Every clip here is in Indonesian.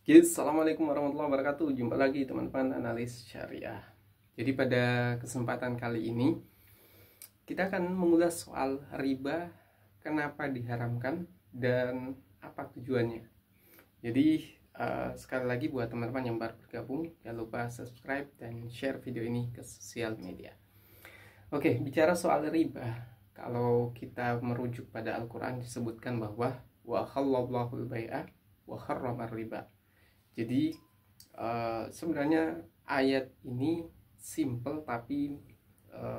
Jadi, assalamualaikum warahmatullahi wabarakatuh. Jumpa lagi teman-teman analis syariah. Jadi pada kesempatan kali ini kita akan mengulas soal riba, kenapa diharamkan dan apa tujuannya. Jadi sekali lagi buat teman-teman yang baru bergabung, jangan lupa subscribe dan share video ini ke sosial media. Oke, bicara soal riba, kalau kita merujuk pada Al-Quran disebutkan bahwa wa halallahu al-bai'a wa harrama riba. Jadi sebenarnya ayat ini simple tapi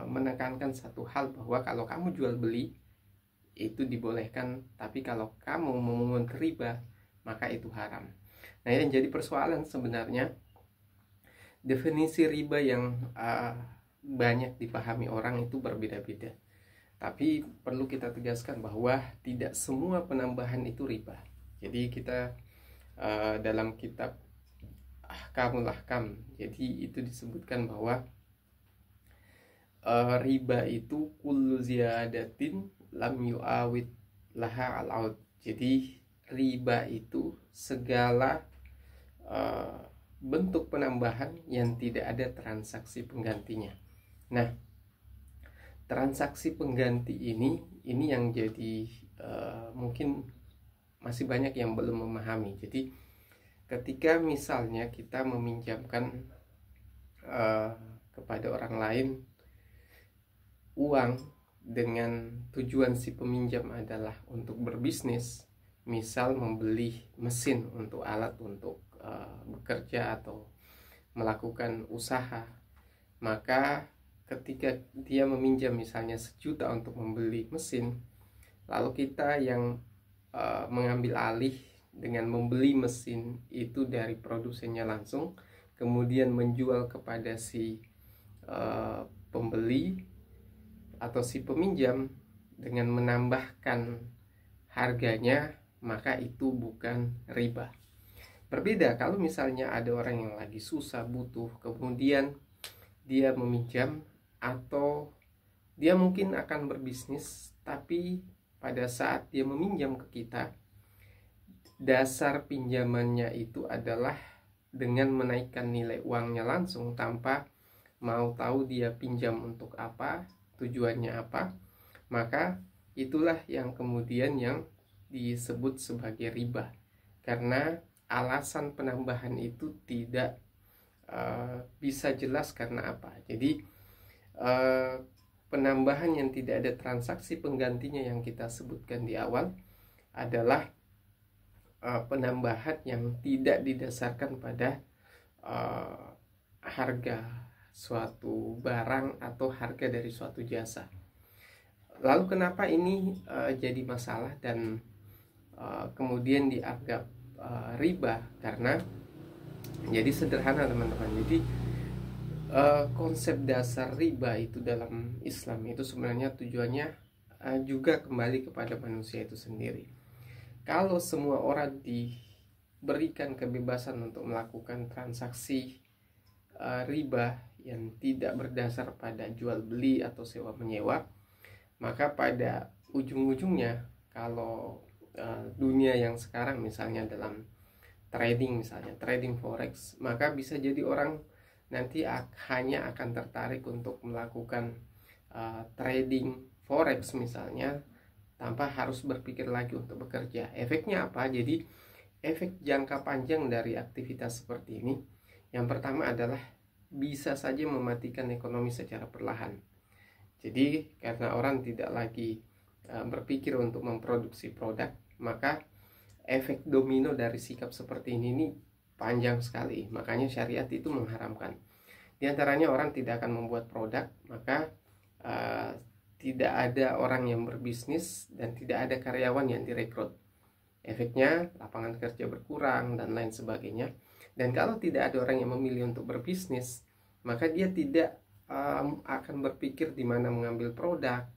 menekankan satu hal bahwa kalau kamu jual beli itu dibolehkan, tapi kalau kamu memungut riba maka itu haram. Nah, yang jadi persoalan sebenarnya definisi riba yang banyak dipahami orang itu berbeda-beda. Tapi perlu kita tegaskan bahwa tidak semua penambahan itu riba. Jadi kita dalam kitab Ahkamul Ahkam, jadi itu disebutkan bahwa riba itu kullu ziyadatin lam yu'awid laha al-aud. Jadi riba itu segala bentuk penambahan yang tidak ada transaksi penggantinya. Nah, transaksi pengganti ini yang jadi mungkin masih banyak yang belum memahami. Jadi ketika misalnya kita meminjamkan kepada orang lain uang dengan tujuan si peminjam adalah untuk berbisnis, misal membeli mesin untuk alat untuk bekerja atau melakukan usaha, maka ketika dia meminjam misalnya 1 juta untuk membeli mesin, lalu kita yang mengambil alih dengan membeli mesin itu dari produsennya langsung, kemudian menjual kepada si pembeli atau si peminjam dengan menambahkan harganya, maka itu bukan riba. Berbeda kalau misalnya ada orang yang lagi susah, butuh, kemudian dia meminjam, atau dia mungkin akan berbisnis, tapi pada saat dia meminjam ke kita, dasar pinjamannya itu adalah dengan menaikkan nilai uangnya langsung tanpa mau tahu dia pinjam untuk apa, tujuannya apa, maka itulah yang kemudian yang disebut sebagai riba, karena alasan penambahan itu tidak bisa jelas karena apa. Jadi penambahan yang tidak ada transaksi penggantinya yang kita sebutkan di awal adalah penambahan yang tidak didasarkan pada harga suatu barang atau harga dari suatu jasa. Lalu kenapa ini jadi masalah dan kemudian dianggap riba? Karena jadi sederhana teman-teman. Jadi konsep dasar riba itu dalam Islam itu sebenarnya tujuannya juga kembali kepada manusia itu sendiri. Kalau semua orang diberikan kebebasan untuk melakukan transaksi riba yang tidak berdasar pada jual beli atau sewa menyewa, maka pada ujung-ujungnya kalau dunia yang sekarang misalnya dalam trading, misalnya trading forex, maka bisa jadi orang nanti hanya akan tertarik untuk melakukan trading forex misalnya tanpa harus berpikir lagi untuk bekerja. Efeknya apa? Jadi efek jangka panjang dari aktivitas seperti ini, yang pertama adalah bisa saja mematikan ekonomi secara perlahan. Jadi karena orang tidak lagi berpikir untuk memproduksi produk, maka efek domino dari sikap seperti ini panjang sekali. Makanya syariat itu mengharamkan. Di antaranya orang tidak akan membuat produk, maka tidak ada orang yang berbisnis dan tidak ada karyawan yang direkrut. Efeknya lapangan kerja berkurang dan lain sebagainya. Dan kalau tidak ada orang yang memilih untuk berbisnis, maka dia tidak akan berpikir di mana mengambil produk,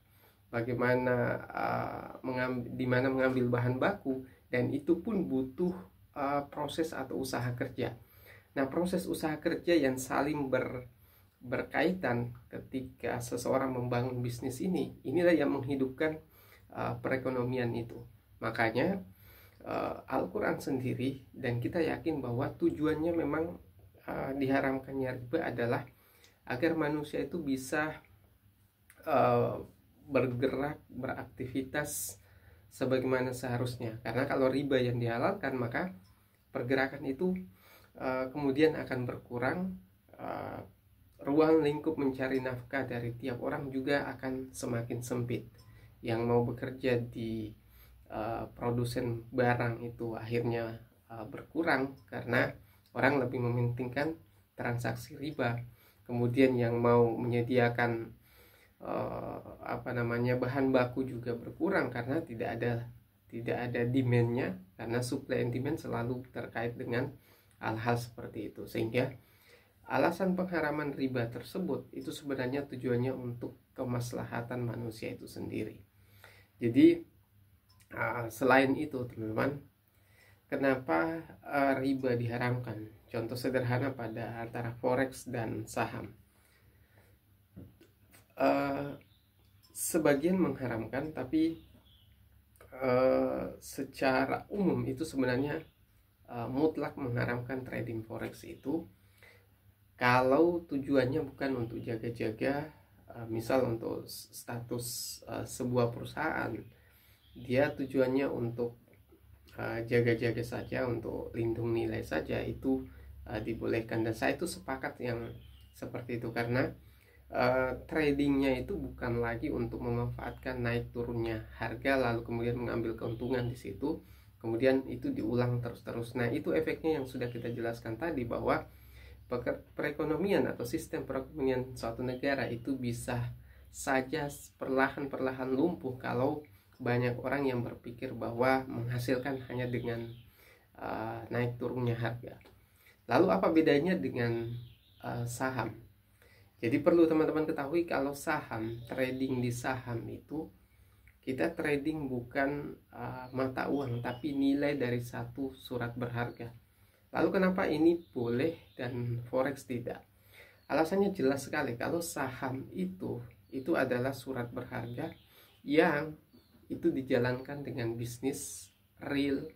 bagaimana di mana mengambil bahan baku, dan itu pun butuh proses atau usaha kerja. Nah, proses usaha kerja yang saling berkaitan ketika seseorang membangun bisnis inilah yang menghidupkan perekonomian itu. Makanya Al-Quran sendiri, dan kita yakin bahwa tujuannya memang diharamkannya riba adalah agar manusia itu bisa bergerak, beraktivitas sebagaimana seharusnya. Karena kalau riba yang dihalalkan, maka pergerakan itu kemudian akan berkurang, ruang lingkup mencari nafkah dari tiap orang juga akan semakin sempit. Yang mau bekerja di produsen barang itu akhirnya berkurang karena orang lebih mementingkan transaksi riba. Kemudian yang mau menyediakan bahan baku juga berkurang karena tidak ada demand-nya, karena supply and demand selalu terkait dengan hal-hal seperti itu. Sehingga alasan pengharaman riba tersebut itu sebenarnya tujuannya untuk kemaslahatan manusia itu sendiri. Jadi selain itu teman-teman, kenapa riba diharamkan? Contoh sederhana pada antara forex dan saham. Sebagian mengharamkan, tapi secara umum itu sebenarnya mutlak mengharamkan trading forex itu kalau tujuannya bukan untuk jaga-jaga, misal untuk status sebuah perusahaan, dia tujuannya untuk jaga-jaga saja, untuk lindung nilai saja, itu dibolehkan. Dan saya itu sepakat yang seperti itu, karena tradingnya itu bukan lagi untuk memanfaatkan naik turunnya harga lalu kemudian mengambil keuntungan di situ, kemudian itu diulang terus-terus. Nah, itu efeknya yang sudah kita jelaskan tadi, bahwa perekonomian atau sistem perekonomian suatu negara itu bisa saja perlahan-perlahan lumpuh kalau banyak orang yang berpikir bahwa menghasilkan hanya dengan naik turunnya harga. Lalu apa bedanya dengan saham? Jadi perlu teman-teman ketahui, kalau saham, trading di saham itu kita trading bukan mata uang, tapi nilai dari satu surat berharga. Lalu kenapa ini boleh dan forex tidak? Alasannya jelas sekali. Kalau saham itu adalah surat berharga yang itu dijalankan dengan bisnis real,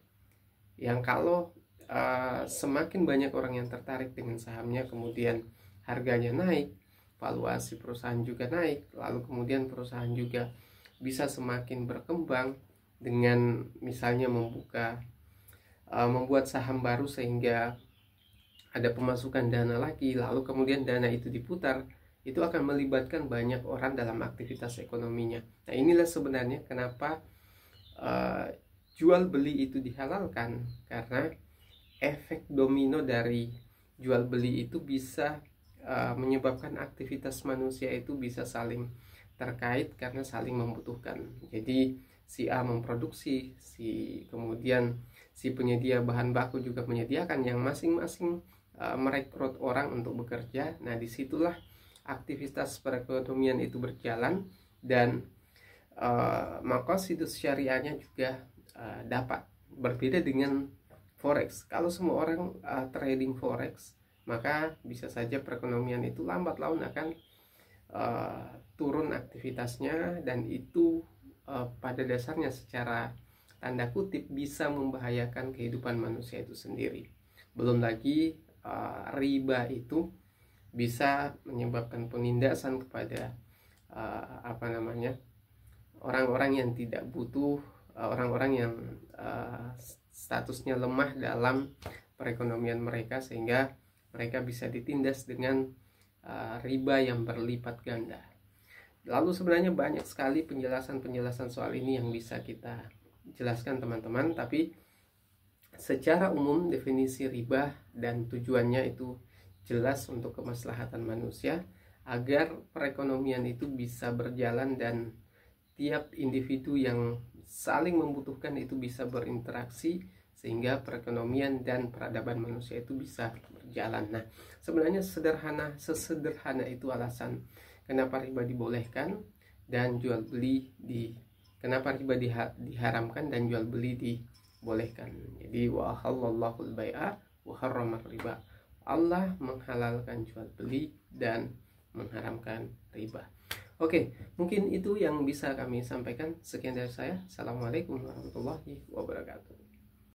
yang kalau semakin banyak orang yang tertarik dengan sahamnya, kemudian harganya naik, valuasi perusahaan juga naik, lalu kemudian perusahaan juga bisa semakin berkembang dengan misalnya membuat saham baru sehingga ada pemasukan dana lagi, lalu kemudian dana itu diputar, itu akan melibatkan banyak orang dalam aktivitas ekonominya. Nah, inilah sebenarnya kenapa jual beli itu dihalalkan, karena efek domino dari jual beli itu bisa menyebabkan aktivitas manusia itu bisa saling terkait karena saling membutuhkan. Jadi si A memproduksi, kemudian si penyedia bahan baku juga menyediakan, yang masing-masing merekrut orang untuk bekerja. Nah, disitulah aktivitas perekonomian itu berjalan, dan maqasidus syariahnya juga dapat berbeda dengan forex. Kalau semua orang trading forex, maka bisa saja perekonomian itu lambat laun akan turun aktivitasnya, dan itu pada dasarnya secara tanda kutip bisa membahayakan kehidupan manusia itu sendiri. Belum lagi riba itu bisa menyebabkan penindasan kepada orang-orang yang tidak butuh, orang-orang yang statusnya lemah dalam perekonomian mereka, sehingga mereka bisa ditindas dengan riba yang berlipat ganda. Lalu sebenarnya banyak sekali penjelasan-penjelasan soal ini yang bisa kita jelaskan teman-teman, tapi secara umum definisi riba dan tujuannya itu jelas untuk kemaslahatan manusia agar perekonomian itu bisa berjalan dan tiap individu yang saling membutuhkan itu bisa berinteraksi, sehingga perekonomian dan peradaban manusia itu bisa berjalan. Nah, sebenarnya sesederhana itu alasan kenapa riba dibolehkan dan jual beli kenapa riba diharamkan dan jual beli dibolehkan. Jadi wa halallahu al-bai'a wa harrama riba. Allah menghalalkan jual beli dan mengharamkan riba. Oke, mungkin itu yang bisa kami sampaikan. Sekian dari saya. Assalamualaikum warahmatullahi wabarakatuh.